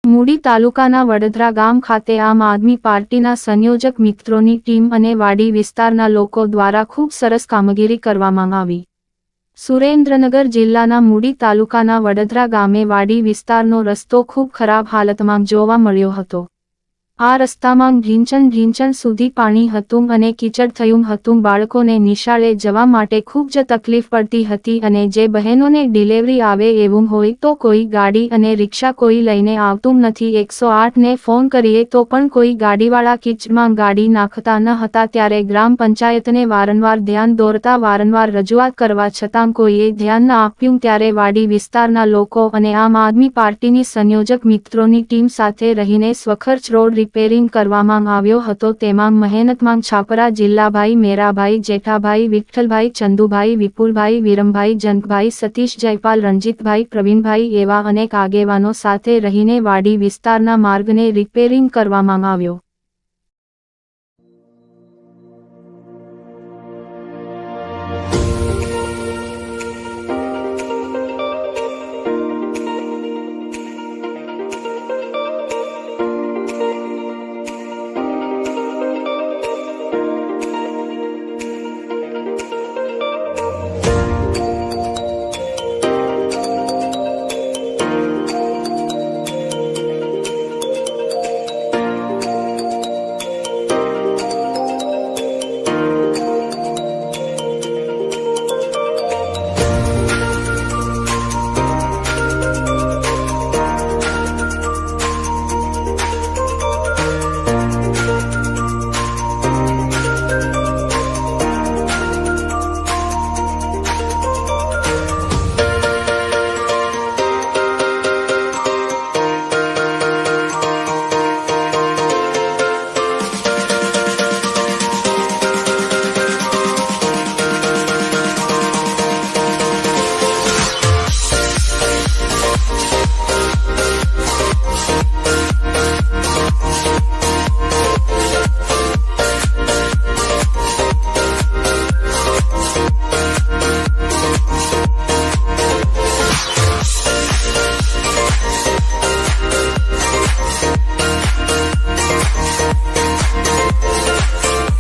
મૂડી તાલુકાના વડોદરા ગામ ખાતે આમ આદમી પાર્ટીના સંયોજક મિત્રોની ટીમ અને વાડી વિસ્તારના લોકો દ્વારા ખૂબ સરસ કામગીરી કરવામાં આવી। સુરેન્દ્રનગર જિલ્લાના મૂડી તાલુકાના વડોદરા ગામે વાડી વિસ્તારનો રસ્તો ખૂબ ખરાબ હાલતમાં જોવા મળ્યો હતો। આ રસ્તામાં ઢીંચણ સુધી પાણી હતું અને કીચડ થયું હતું। બાળકોને નિશાળે જવા માટે ખૂબ જ તકલીફ પડતી હતી અને જે બહેનોને ડિલિવરી આવે એવું હોય તો કોઈ ગાડી અને રિક્ષા કોઈ લઈને આવતું નથી। 108 ને ફોન કરીએ તો પણ કોઈ ગાડીવાળા કીચડમાં ગાડી નાખતા ન હતા। ત્યારે ગ્રામ પંચાયતને વારંવાર ધ્યાન દોરતા વારંવાર રજૂઆત કરવા છતાં કોઈએ ધ્યાન ન આપ્યું। ત્યારે વાડી વિસ્તારના લોકો અને આમ આદમી પાર્ટીની સંયોજક મિત્રોની ટીમ સાથે રહીને સ્વખર્ચ રોડ રિપેરિંગ કરવામાં આવ્યો હતો। તેમાં મહેનતમાં છાપરા જિલ્લાભાઈ, મેરાભાઈ, જેઠાભાઈ, વિઠ્ઠલભાઈ, ચંદુભાઈ, વિપુલભાઈ, વિરમભાઈ, જંગભાઈ, સતીશ, જયપાલ, રણજીતભાઈ, પ્રવીણભાઈ એવા અનેક આગેવાનો સાથે રહીને વાડી વિસ્તારના માર્ગને રિપેરિંગ કરવામાં આવ્યો।